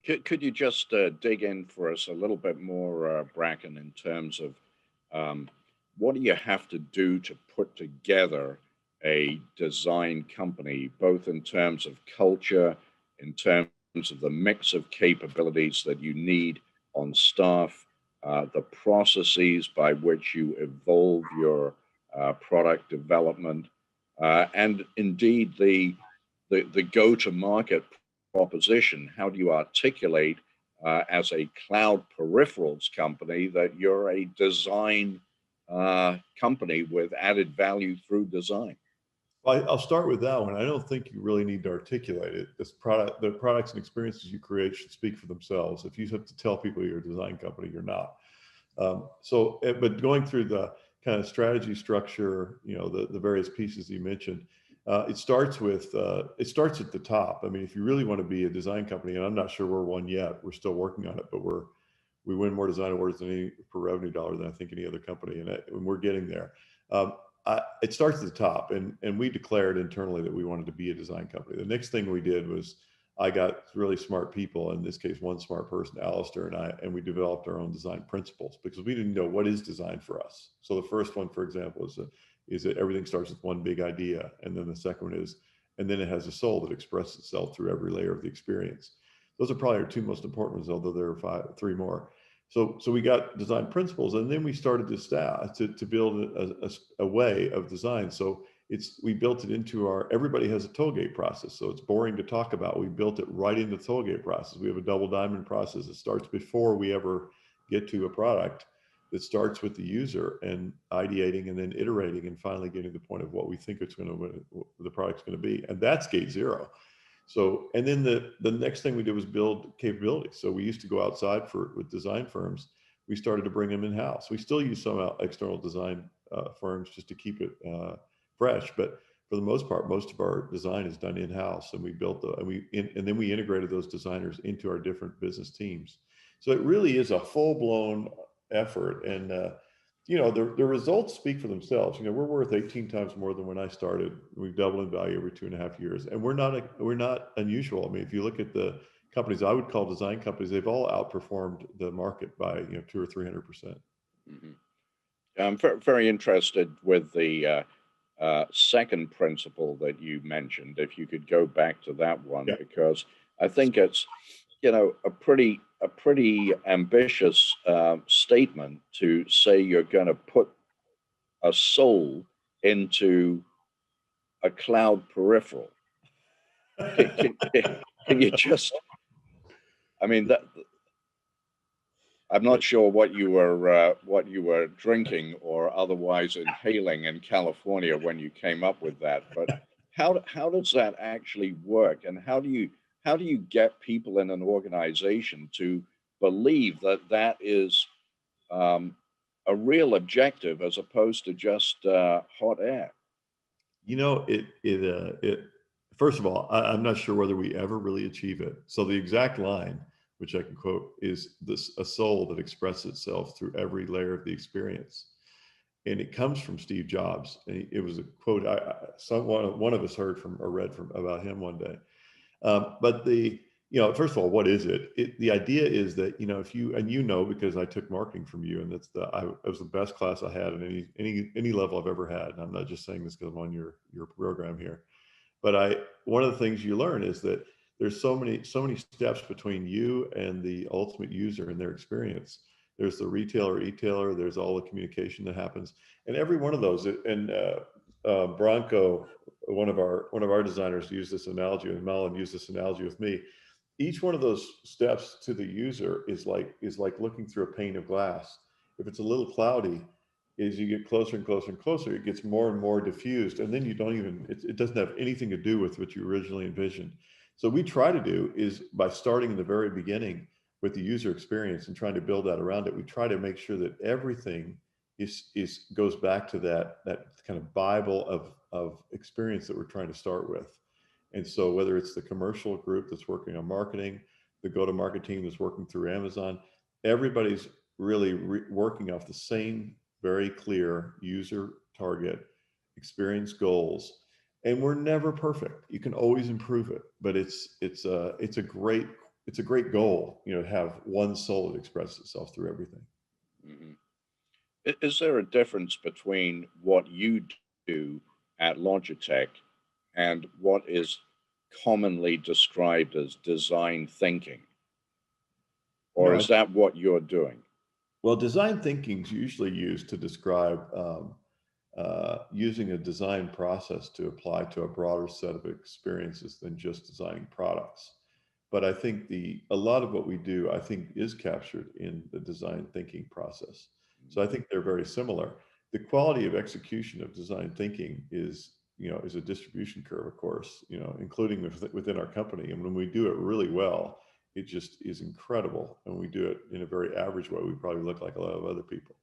Could you just dig in for us a little bit more, Bracken, in terms of um, what do you have to do to put together a design company, both in terms of culture, in terms of the mix of capabilities that you need on staff, the processes by which you evolve your product development, and indeed the go-to-market proposition. How do you articulate as a cloud peripherals company that you're a design company with added value through design? I'll start with that one. I don't think you really need to articulate it. This product, the products and experiences you create should speak for themselves. If you have to tell people you're a design company, you're not. But going through the kind of strategy structure, the various pieces you mentioned, it starts at the top. I mean, if you really want to be a design company, and I'm not sure we're one yet, we're still working on it, but we win more design awards than any per revenue dollar than I think any other company, and we're getting there. Um, it starts at the top, and we declared internally that we wanted to be a design company. The next thing we did was I got really smart people, in this case, one smart person, Alistair, and we developed our own design principles because we didn't know what is design for us. So the first one, for example, is that everything starts with one big idea, and then the second one is, and then it has a soul that expresses itself through every layer of the experience. Those are probably our two most important ones, although there are three more. So we got design principles, and then we started to build a way of design. So we built it into everybody has a tollgate process. So it's boring to talk about. We built it right into the tollgate process. We have a double diamond process that starts before we ever get to a product, that starts with the user and ideating and then iterating and finally getting to the point of what we think the product's going to be. And that's gate zero. So, and then the next thing we did was build capabilities. So we used to go outside with design firms. We started to bring them in house. We still use some external design firms just to keep it fresh, but for the most part, most of our design is done in house. And we built and then we integrated those designers into our different business teams. So it really is a full blown effort, and the results speak for themselves. We're worth 18 times more than when I started. We've doubled in value every 2.5 years, and we're not unusual. I mean, if you look at the companies I would call design companies, they've all outperformed the market by 200 or 300%. Mhm. I'm very interested with the second principle that you mentioned. If you could go back to that one, Yeah. because I think it's a pretty ambitious statement to say you're going to put a soul into a cloud peripheral. Can you just? I mean, I'm not sure what you were drinking or otherwise inhaling in California when you came up with that, but how does that actually work, and how do you get people in an organization to believe that that is um, a real objective as opposed to just hot air? It first of all, I'm not sure whether we ever really achieve it. So the exact line, which I can quote, is this: a soul that expresses itself through every layer of the experience. And it comes from Steve Jobs. And it was a quote someone one of us heard from or read from about him one day. But first of all, what is it? The idea is that, if you, and because I took marketing from you, and it was the best class I had in any level I've ever had. And I'm not just saying this because I'm on your program here, but one of the things you learn is that there's so many steps between you and the ultimate user and their experience. There's the retailer, e-tailer, there's all the communication that happens, and every one of those. And Bronco, one of our designers, used this analogy, and Malin used this analogy with me. Each one of those steps to the user is like looking through a pane of glass. If it's a little cloudy, as you get closer and closer and closer, it gets more and more diffused, and then you don't even it doesn't have anything to do with what you originally envisioned. So we try to do is, by starting in the very beginning with the user experience and trying to build that around it, we try to make sure that everything is goes back to that kind of Bible of experience that we're trying to start with. And so whether it's the commercial group that's working on marketing, the go-to-market team that's working through Amazon, everybody's really working off the same very clear user target experience goals. And we're never perfect. You can always improve it, but it's a great it's a great goal, you know, to have one soul that expresses itself through everything. Mhm. Is there a difference between what you do at Logitech and what is commonly described as design thinking? Or No, is that what you're doing? well, design thinking is usually used to describe using a design process to apply to a broader set of experiences than just designing products. But I think a lot of what we do, I think, is captured in the design thinking process. So I think they're very similar. The quality of execution of design thinking is, you know, is a distribution curve, of course, you know, including within our company. And when we do it really well, it just is incredible. And we do it in a very average way. We probably look like a lot of other people.